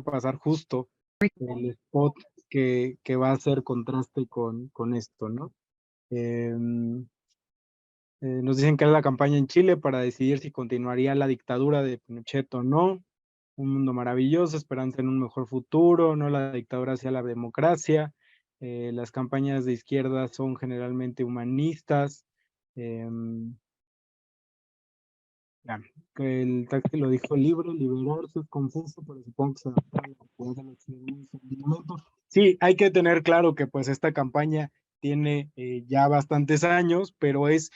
pasar justo el spot que va a hacer contraste con esto, ¿no? Nos dicen que es la campaña en Chile para decidir si continuaría la dictadura de Pinochet o no. Un mundo maravilloso, esperanza en un mejor futuro, no la dictadura hacia la democracia. Las campañas de izquierda son generalmente humanistas. Ya, que el taxi lo dijo libre, liberarse es confuso, pero supongo que se adapta a la realidad de los ciudadanos en el momento. Sí, hay que tener claro que pues esta campaña tiene ya bastantes años, pero es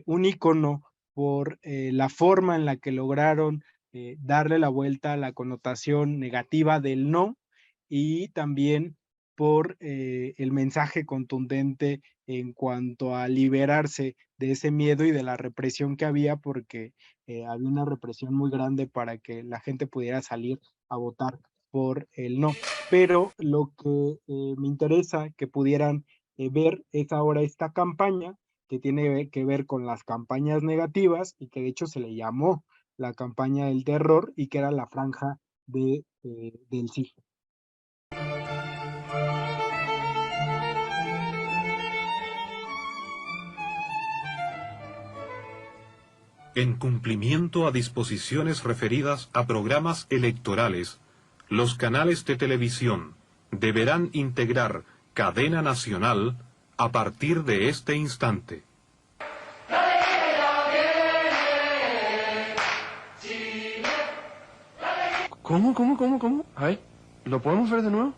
un icono por la forma en la que lograron darle la vuelta a la connotación negativa del no y también por el mensaje contundente en cuanto a liberarse de ese miedo y de la represión que había, porque había una represión muy grande para que la gente pudiera salir a votar por el no. Pero lo que me interesa que pudieran ver es ahora esta campaña que tiene que ver con las campañas negativas y que de hecho se le llamó la campaña del terror y que era la franja del sí. En cumplimiento a disposiciones referidas a programas electorales, los canales de televisión deberán integrar cadena nacional a partir de este instante. ¿Cómo? Ay, ¿lo podemos ver de nuevo?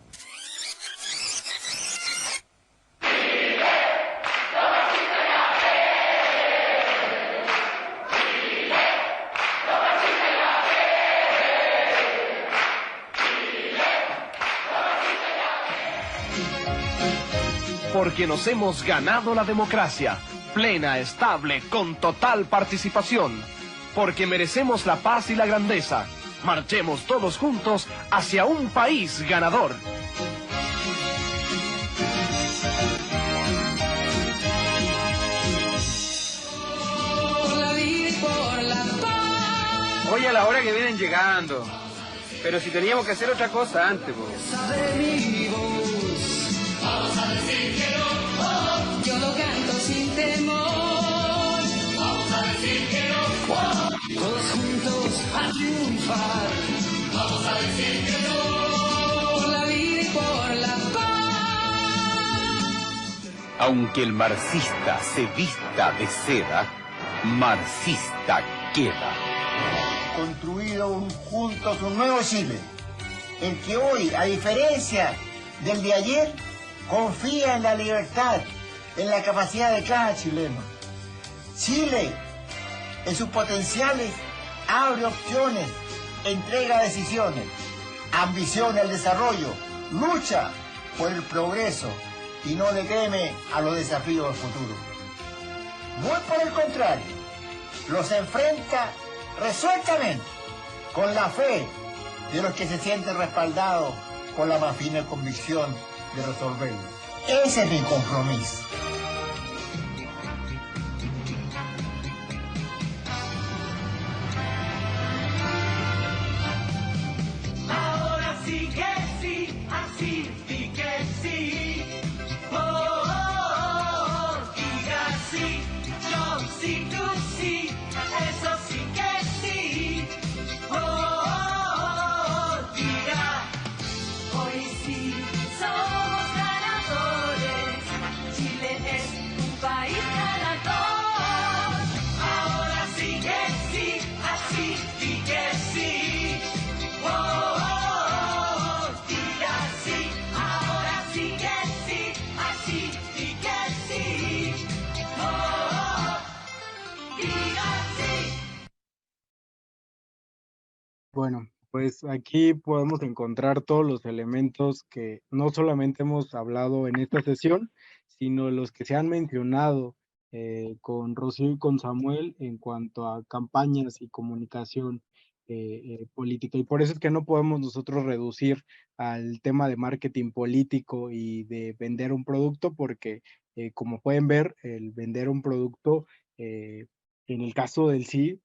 Porque nos hemos ganado la democracia, plena, estable, con total participación. Porque merecemos la paz y la grandeza. Marchemos todos juntos hacia un país ganador. Oye, a la hora que vienen llegando. Pero si teníamos que hacer otra cosa antes, po. Vamos a decir que no, yo lo canto sin temor. Vamos a decir que no, todos juntos a triunfar. Vamos a decir que no, por la vida y por la paz. Aunque el marxista se vista de seda, marxista queda. Construido juntos un nuevo Chile, el que hoy, a diferencia del de ayer, confía en la libertad, en la capacidad de cada chileno. Chile, en sus potenciales, abre opciones, entrega decisiones, ambiciona el desarrollo, lucha por el progreso y no le teme a los desafíos del futuro. Muy por el contrario, los enfrenta resueltamente, con la fe de los que se sienten respaldados con la más fina convicción de resolverlo. Ese es mi compromiso. Ahora sí que sí, así sí que sí. Diga sí, yo sí, tú sí, eso sí que sí. Diga, hoy sí somos ganadores. Chile es un país ganador. Ahora sí que sí, así sí que sí. Diga sí, ahora sí que sí, así sí que sí. Diga sí. Bueno, pues aquí podemos encontrar todos los elementos que no solamente hemos hablado en esta sesión, sino los que se han mencionado con Rocío y con Samuel en cuanto a campañas y comunicación política. Y por eso es que no podemos nosotros reducir al tema de marketing político y de vender un producto, porque como pueden ver, el vender un producto, en el caso del sí,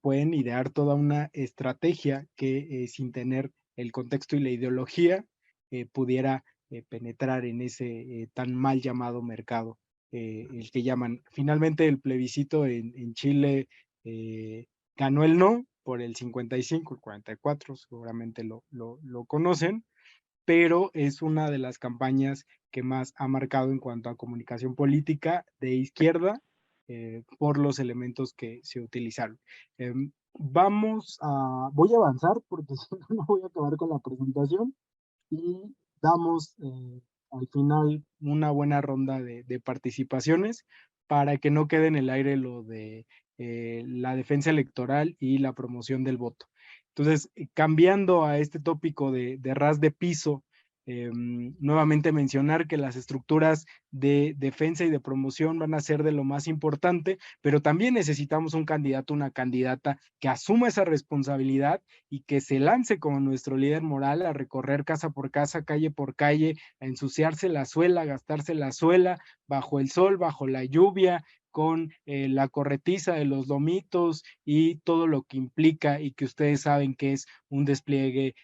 pueden idear toda una estrategia que sin tener el contexto y la ideología pudiera penetrar en ese tan mal llamado mercado, el que llaman. Finalmente el plebiscito en Chile ganó el no por el 55, el 44, seguramente lo conocen, pero es una de las campañas que más ha marcado en cuanto a comunicación política de izquierda por los elementos que se utilizaron. Voy a avanzar porque si no, no voy a acabar con la presentación y damos al final una buena ronda de participaciones para que no quede en el aire lo de la defensa electoral y la promoción del voto. Entonces, cambiando a este tópico de ras de piso, nuevamente mencionar que las estructuras de defensa y de promoción van a ser de lo más importante, pero también necesitamos un candidato, una candidata que asuma esa responsabilidad y que se lance como nuestro líder moral a recorrer casa por casa, calle por calle, a ensuciarse la suela, a gastarse la suela, bajo el sol, bajo la lluvia, con la corretiza de los lomitos y todo lo que implica y que ustedes saben que es un despliegue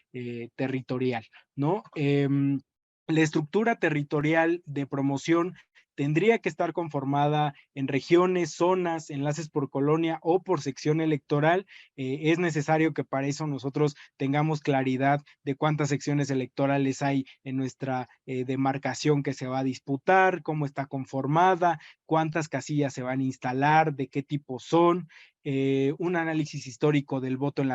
territorial, ¿no? La estructura territorial de promoción tendría que estar conformada en regiones, zonas, enlaces por colonia o por sección electoral. Es necesario que para eso nosotros tengamos claridad de cuántas secciones electorales hay en nuestra demarcación que se va a disputar, cómo está conformada, cuántas casillas se van a instalar, de qué tipo son, un análisis histórico del voto en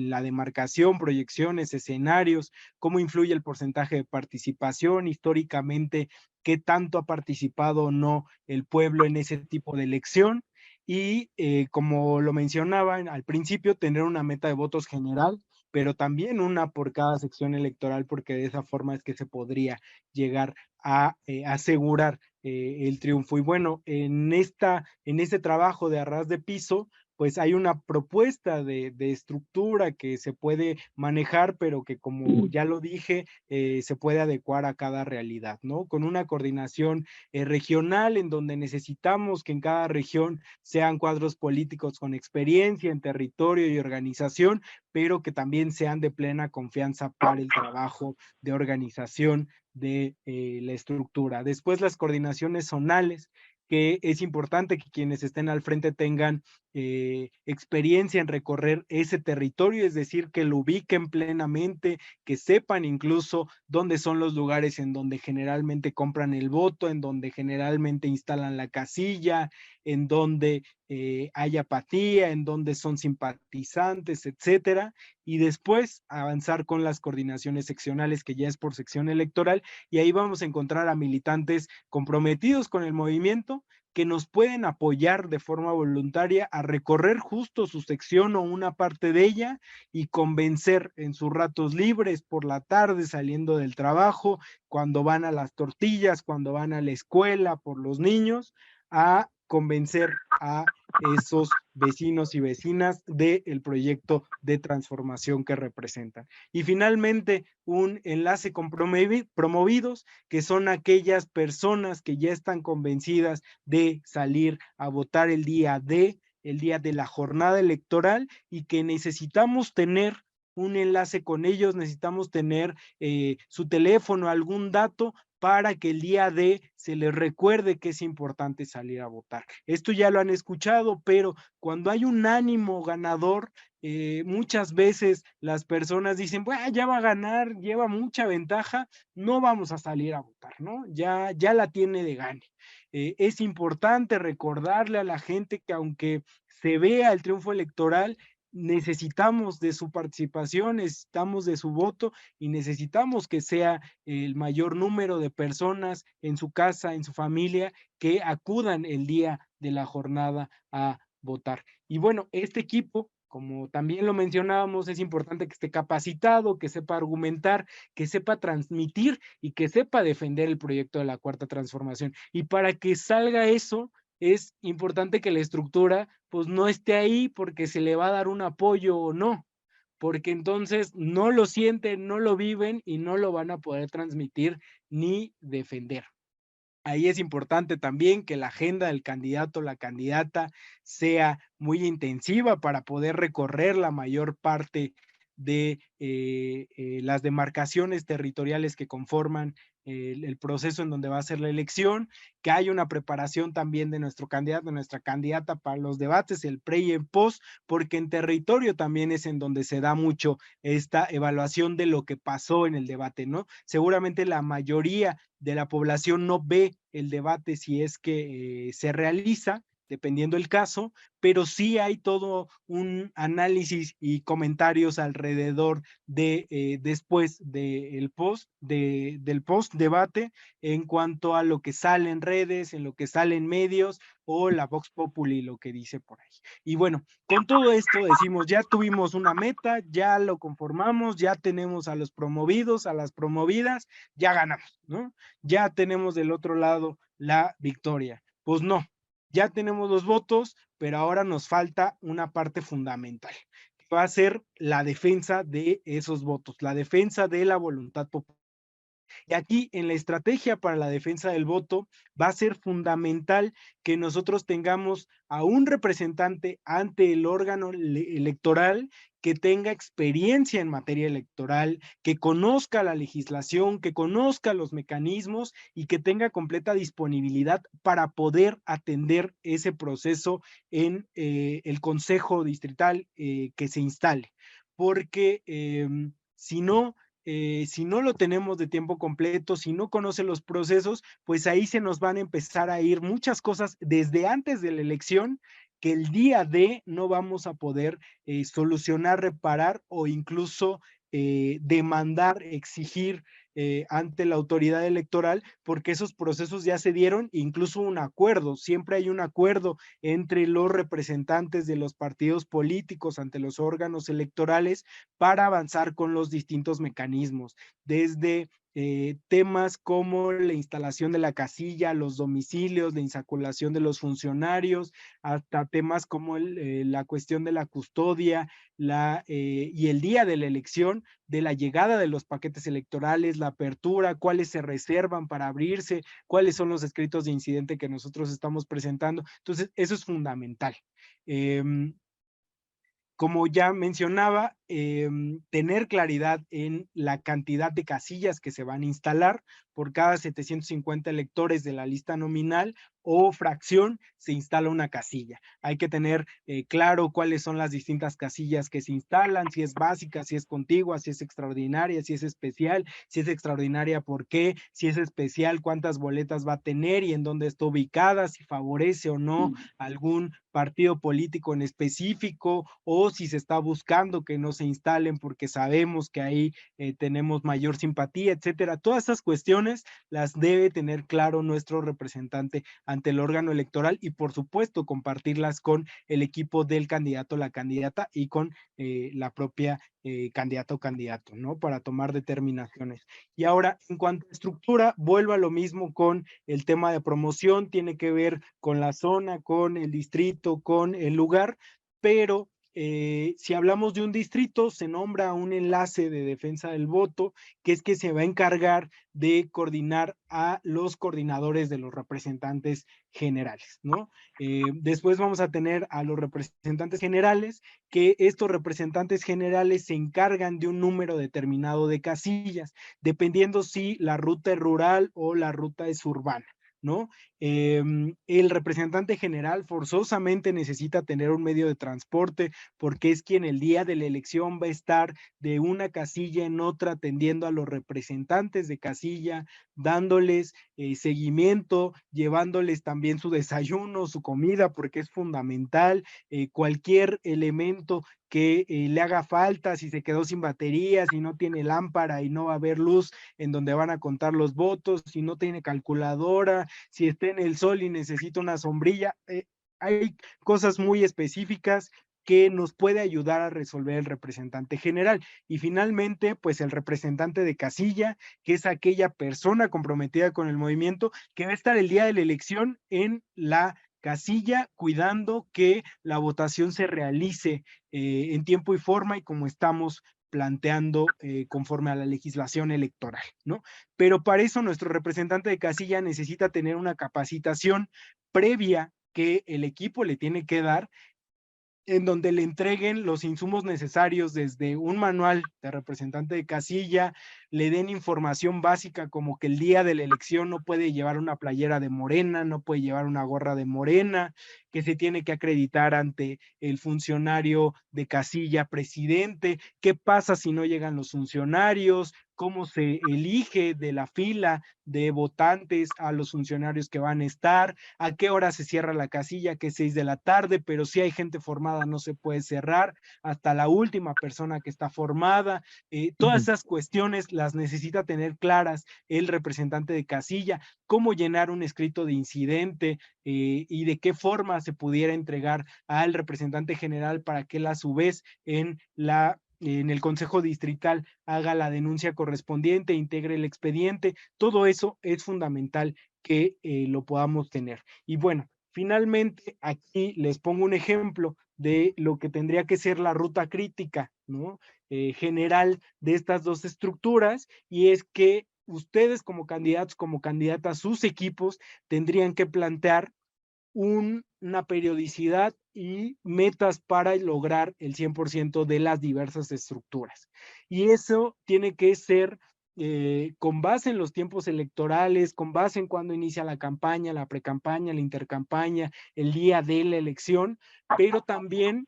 la demarcación, proyecciones, escenarios, cómo influye el porcentaje de participación históricamente, qué tanto ha participado o no el pueblo en ese tipo de elección y como lo mencionaban al principio, tener una meta de votos general, pero también una por cada sección electoral, porque de esa forma es que se podría llegar a asegurar el triunfo. Y bueno, en este trabajo de arras de piso, pues hay una propuesta de estructura que se puede manejar, pero que como ya lo dije, se puede adecuar a cada realidad, ¿no? Con una coordinación regional en donde necesitamos que en cada región sean cuadros políticos con experiencia en territorio y organización, pero que también sean de plena confianza para el trabajo de organización de la estructura. Después las coordinaciones zonales, que es importante que quienes estén al frente tengan experiencia en recorrer ese territorio, es decir, que lo ubiquen plenamente, que sepan incluso dónde son los lugares en donde generalmente compran el voto, en donde generalmente instalan la casilla, en donde hay apatía, en donde son simpatizantes, etcétera, y después avanzar con las coordinaciones seccionales, que ya es por sección electoral, y ahí vamos a encontrar a militantes comprometidos con el movimiento, que nos pueden apoyar de forma voluntaria a recorrer justo su sección o una parte de ella y convencer en sus ratos libres, por la tarde, saliendo del trabajo, cuando van a las tortillas, cuando van a la escuela, por los niños, a convencer a esos vecinos y vecinas del proyecto de transformación que representan. Y finalmente, un enlace con promovidos, que son aquellas personas que ya están convencidas de salir a votar el día de la jornada electoral y que necesitamos tener un enlace con ellos, necesitamos tener su teléfono, algún dato para que el día de se les recuerde que es importante salir a votar. Esto ya lo han escuchado, pero cuando hay un ánimo ganador, muchas veces las personas dicen, bueno, ya va a ganar, lleva mucha ventaja, no vamos a salir a votar, ¿no? Ya la tiene de gane. Es importante recordarle a la gente que aunque se vea el triunfo electoral, necesitamos de su participación, necesitamos de su voto y necesitamos que sea el mayor número de personas en su casa, en su familia, que acudan el día de la jornada a votar. Y bueno, este equipo, como también lo mencionábamos, es importante que esté capacitado, que sepa argumentar, que sepa transmitir y que sepa defender el proyecto de la Cuarta Transformación. Y para que salga eso, es importante que la estructura pues no esté ahí porque se le va a dar un apoyo o no, porque entonces no lo sienten, no lo viven y no lo van a poder transmitir ni defender. Ahí es importante también que la agenda del candidato o la candidata sea muy intensiva para poder recorrer la mayor parte de las demarcaciones territoriales que conforman el proceso en donde va a ser la elección, que hay una preparación también de nuestro candidato, de nuestra candidata para los debates, el pre y el post, porque en territorio también es en donde se da mucho esta evaluación de lo que pasó en el debate, ¿no? Seguramente la mayoría de la población no ve el debate si es que se realiza, dependiendo el caso, pero sí hay todo un análisis y comentarios alrededor de después del post debate en cuanto a lo que sale en redes, en lo que sale en medios o la Vox Populi, lo que dice por ahí. Y bueno, con todo esto decimos, ya tuvimos una meta, ya lo conformamos, ya tenemos a los promovidos, a las promovidas, ya ganamos, ¿no? Ya tenemos del otro lado la victoria. Pues no, ya tenemos los votos, pero ahora nos falta una parte fundamental, que va a ser la defensa de esos votos, la defensa de la voluntad popular. Y aquí en la estrategia para la defensa del voto va a ser fundamental que nosotros tengamos a un representante ante el órgano electoral que tenga experiencia en materia electoral, que conozca la legislación, que conozca los mecanismos y que tenga completa disponibilidad para poder atender ese proceso en el Consejo Distrital que se instale. Porque si no lo tenemos de tiempo completo, si no conoce los procesos, pues ahí se nos van a empezar a ir muchas cosas desde antes de la elección que el día de no vamos a poder solucionar, reparar o incluso demandar, exigir ante la autoridad electoral, porque esos procesos ya se dieron, incluso un acuerdo, siempre hay un acuerdo entre los representantes de los partidos políticos ante los órganos electorales para avanzar con los distintos mecanismos, desde temas como la instalación de la casilla, los domicilios, la insaculación de los funcionarios, hasta temas como la cuestión de la custodia y el día de la elección, de la llegada de los paquetes electorales, la apertura, cuáles se reservan para abrirse, cuáles son los escritos de incidente que nosotros estamos presentando. Entonces, eso es fundamental. Como ya mencionaba, tener claridad en la cantidad de casillas que se van a instalar por cada 750 electores de la lista nominal o fracción se instala una casilla. Hay que tener claro cuáles son las distintas casillas que se instalan, si es básica, si es contigua, si es extraordinaria, si es especial, si es extraordinaria, por qué, si es especial, cuántas boletas va a tener y en dónde está ubicada, si favorece o no algún partido político en específico o si se está buscando que no se instalen porque sabemos que ahí tenemos mayor simpatía, etcétera. Todas esas cuestiones las debe tener claro nuestro representante ante el órgano electoral y por supuesto compartirlas con el equipo del candidato o la candidata y con la propia candidata o candidato, ¿no? Para tomar determinaciones. Y ahora, en cuanto a estructura, vuelvo a lo mismo con el tema de promoción, tiene que ver con la zona, con el distrito, con el lugar, pero si hablamos de un distrito, se nombra un enlace de defensa del voto, que es que se va a encargar de coordinar a los coordinadores de los representantes generales, ¿no? Después vamos a tener a los representantes generales, que estos representantes generales se encargan de un número determinado de casillas, dependiendo si la ruta es rural o la ruta es urbana, ¿no? El representante general forzosamente necesita tener un medio de transporte porque es quien el día de la elección va a estar de una casilla en otra atendiendo a los representantes de casilla, dándoles seguimiento, llevándoles también su desayuno, su comida, porque es fundamental, cualquier elemento que le haga falta, si se quedó sin batería, si no tiene lámpara y no va a haber luz en donde van a contar los votos, si no tiene calculadora, si está en el sol y necesita una sombrilla, hay cosas muy específicas que nos puede ayudar a resolver el representante general. Y finalmente, pues el representante de casilla, que es aquella persona comprometida con el movimiento, que va a estar el día de la elección en la casilla, cuidando que la votación se realice en tiempo y forma y como estamos planteando conforme a la legislación electoral, ¿no? Pero para eso nuestro representante de casilla necesita tener una capacitación previa que el equipo le tiene que dar en donde le entreguen los insumos necesarios desde un manual de representante de casilla, le den información básica como que el día de la elección no puede llevar una playera de Morena, no puede llevar una gorra de Morena, que se tiene que acreditar ante el funcionario de casilla presidente, qué pasa si no llegan los funcionarios, cómo se elige de la fila de votantes a los funcionarios que van a estar, a qué hora se cierra la casilla, que es 6 de la tarde, pero si hay gente formada no se puede cerrar hasta la última persona que está formada. Todas esas cuestiones las necesita tener claras el representante de casilla, cómo llenar un escrito de incidente y de qué forma se pudiera entregar al representante general para que él a su vez en el Consejo Distrital haga la denuncia correspondiente, integre el expediente. Todo eso es fundamental que lo podamos tener. Y bueno, finalmente aquí les pongo un ejemplo de lo que tendría que ser la ruta crítica, ¿no? General de estas dos estructuras, y es que ustedes como candidatos, como candidatas, sus equipos tendrían que plantear una periodicidad y metas para lograr el 100% de las diversas estructuras. Y eso tiene que ser con base en los tiempos electorales, con base en cuando inicia la campaña, la precampaña, la intercampaña, el día de la elección, pero también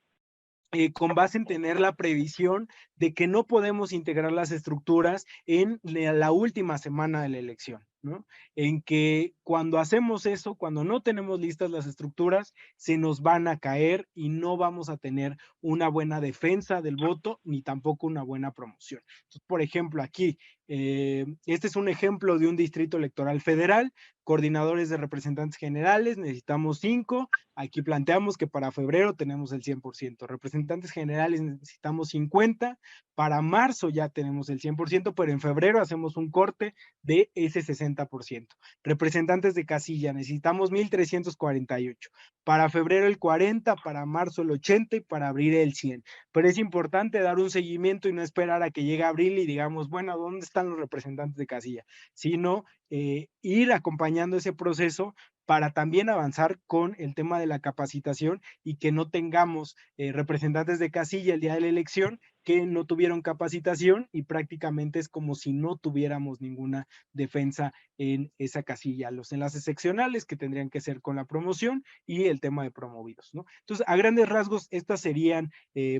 con base en tener la previsión de que no podemos integrar las estructuras en la última semana de la elección, ¿no? En que cuando hacemos eso, cuando no tenemos listas las estructuras, se nos van a caer y no vamos a tener una buena defensa del voto, ni tampoco una buena promoción. Entonces, por ejemplo, aquí, este es un ejemplo de un distrito electoral federal, coordinadores de representantes generales, necesitamos 5, aquí planteamos que para febrero tenemos el 100%, representantes generales necesitamos 50, para marzo ya tenemos el 100%, pero en febrero hacemos un corte de ese 60%. Representantes de casilla necesitamos 1,348, para febrero el 40, para marzo el 80 y para abril el 100. Pero es importante dar un seguimiento y no esperar a que llegue abril y digamos, bueno, ¿dónde están los representantes de casilla? Sino ir acompañando ese proceso para también avanzar con el tema de la capacitación y que no tengamos representantes de casilla el día de la elección que no tuvieron capacitación y prácticamente es como si no tuviéramos ninguna defensa en esa casilla. Los enlaces seccionales que tendrían que ser con la promoción y el tema de promovidos, ¿no? Entonces, a grandes rasgos, estas serían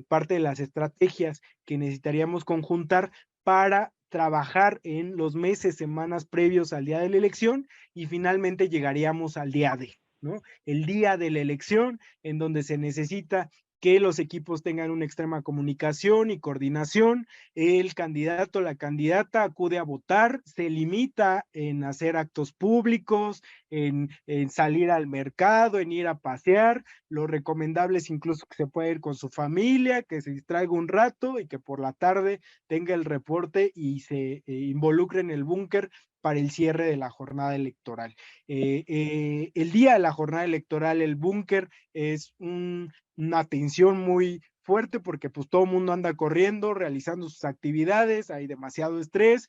parte de las estrategias que necesitaríamos conjuntar para trabajar en los meses, semanas previos al día de la elección y finalmente llegaríamos al día D, ¿no? El día de la elección en donde se necesita que los equipos tengan una extrema comunicación y coordinación, el candidato, la candidata acude a votar, se limita en hacer actos públicos, en salir al mercado, en ir a pasear, lo recomendable es incluso que se pueda ir con su familia, que se distraiga un rato y que por la tarde tenga el reporte y se involucre en el búnker para el cierre de la jornada electoral. El día de la jornada electoral, el búnker es una tensión muy fuerte porque pues todo el mundo anda corriendo, realizando sus actividades, hay demasiado estrés,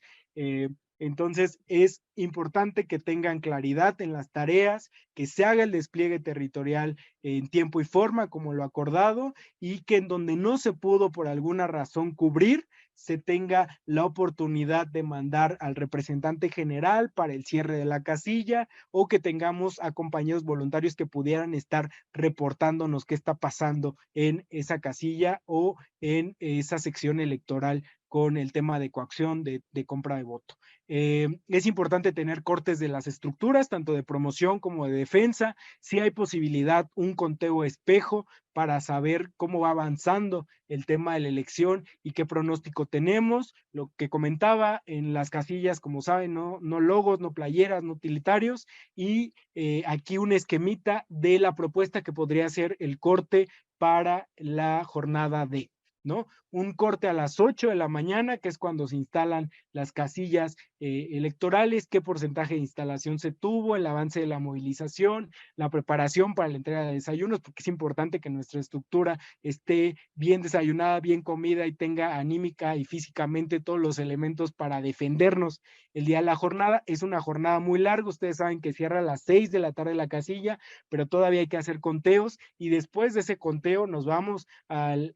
entonces es importante que tengan claridad en las tareas, que se haga el despliegue territorial en tiempo y forma como lo acordado y que en donde no se pudo por alguna razón cubrir, se tenga la oportunidad de mandar al representante general para el cierre de la casilla o que tengamos a compañeros voluntarios que pudieran estar reportándonos qué está pasando en esa casilla o en esa sección electoral con el tema de coacción de compra de voto. Es importante tener cortes de las estructuras, tanto de promoción como de defensa. Si hay posibilidad, un conteo espejo para saber cómo va avanzando el tema de la elección y qué pronóstico tenemos. Lo que comentaba en las casillas, como saben, no logos, no playeras, no utilitarios. Y aquí un esquemita de la propuesta que podría ser el corte para la jornada D. ¿no? Un corte a las 8 de la mañana, que es cuando se instalan las casillas electorales, qué porcentaje de instalación se tuvo, el avance de la movilización, la preparación para la entrega de desayunos, porque es importante que nuestra estructura esté bien desayunada, bien comida y tenga anímica y físicamente todos los elementos para defendernos el día de la jornada. Es una jornada muy larga, ustedes saben que cierra a las 6 de la tarde la casilla, pero todavía hay que hacer conteos y después de ese conteo nos vamos al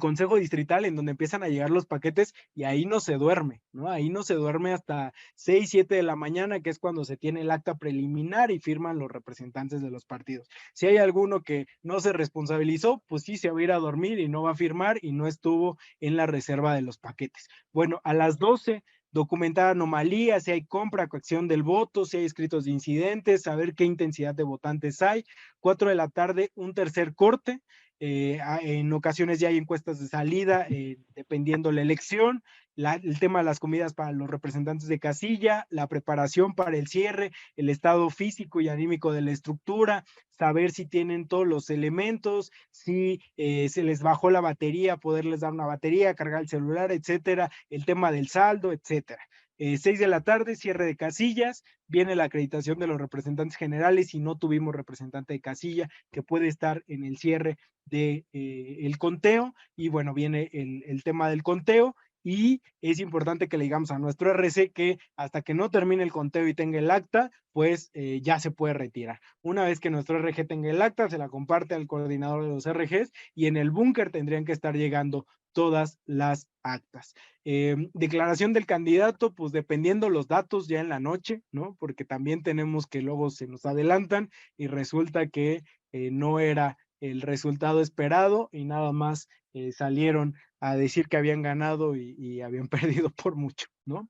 Consejo Distrital, en donde empiezan a llegar los paquetes y ahí no se duerme, ¿no? Ahí no se duerme hasta 6, 7 de la mañana, que es cuando se tiene el acta preliminar y firman los representantes de los partidos. Si hay alguno que no se responsabilizó, pues sí se va a ir a dormir y no va a firmar y no estuvo en la reserva de los paquetes. Bueno, a las 12 documentar anomalías, si hay compra, coacción del voto, si hay escritos de incidentes, saber qué intensidad de votantes hay. 4 de la tarde, un tercer corte. En ocasiones ya hay encuestas de salida, dependiendo la elección, el tema de las comidas para los representantes de casilla, la preparación para el cierre, el estado físico y anímico de la estructura, saber si tienen todos los elementos, si se les bajó la batería, poderles dar una batería, cargar el celular, etcétera, el tema del saldo, etcétera. 6 de la tarde, cierre de casillas, viene la acreditación de los representantes generales, si no tuvimos representante de casilla, que puede estar en el cierre de el conteo, y bueno, viene el tema del conteo, y es importante que le digamos a nuestro RC que hasta que no termine el conteo y tenga el acta, pues ya se puede retirar. Una vez que nuestro RG tenga el acta, se la comparte al coordinador de los RGs, y en el búnker tendrían que estar llegando todas las actas. Declaración del candidato, pues dependiendo los datos ya en la noche, ¿no? Porque también tenemos que luego se nos adelantan y resulta que no era el resultado esperado y nada más salieron a decir que habían ganado y habían perdido por mucho, ¿no?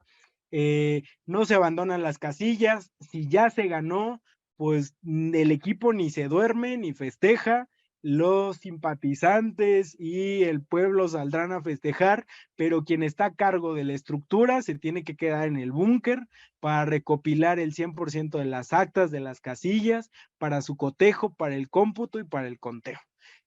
No se abandonan las casillas, si ya se ganó, pues el equipo ni se duerme ni festeja, los simpatizantes y el pueblo saldrán a festejar, pero quien está a cargo de la estructura se tiene que quedar en el búnker para recopilar el 100% de las actas de las casillas, para su cotejo, para el cómputo y para el conteo.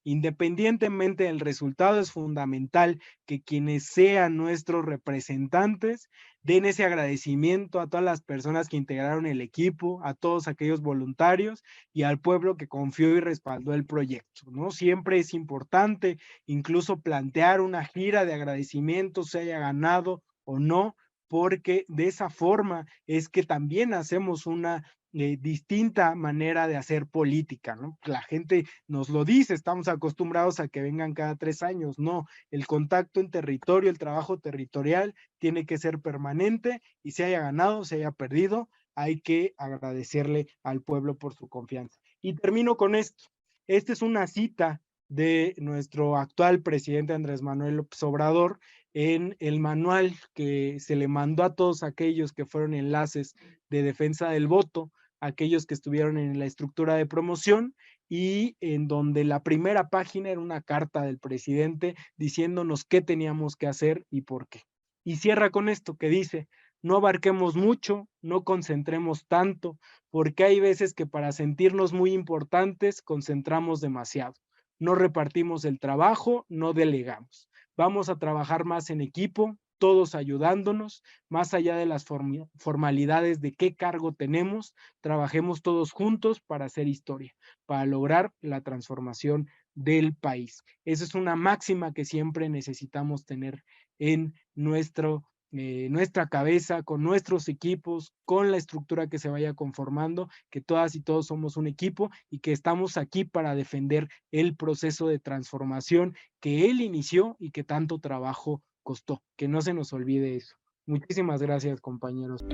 Independientemente del resultado, es fundamental que quienes sean nuestros representantes den ese agradecimiento a todas las personas que integraron el equipo, a todos aquellos voluntarios y al pueblo que confió y respaldó el proyecto, ¿no? Siempre es importante incluso plantear una gira de agradecimiento, se haya ganado o no, porque de esa forma es que también hacemos una distinta manera de hacer política, ¿no? La gente nos lo dice, estamos acostumbrados a que vengan cada 3 años, no, el contacto en territorio, el trabajo territorial tiene que ser permanente y se haya ganado, se haya perdido, hay que agradecerle al pueblo por su confianza. Y termino con esto, esta es una cita de nuestro actual presidente Andrés Manuel López Obrador en el manual que se le mandó a todos aquellos que fueron enlaces de defensa del voto, aquellos que estuvieron en la estructura de promoción, y en donde la primera página era una carta del presidente diciéndonos qué teníamos que hacer y por qué. Y cierra con esto que dice: no abarquemos mucho, no concentremos tanto, porque hay veces que para sentirnos muy importantes concentramos demasiado. No repartimos el trabajo, no delegamos. Vamos a trabajar más en equipo, todos ayudándonos, más allá de las formalidades de qué cargo tenemos, trabajemos todos juntos para hacer historia, para lograr la transformación del país. Esa es una máxima que siempre necesitamos tener en nuestra cabeza, con nuestros equipos, con la estructura que se vaya conformando, que todas y todos somos un equipo y que estamos aquí para defender el proceso de transformación que él inició y que tanto trabajo costó. Que no se nos olvide eso. Muchísimas gracias, compañeros.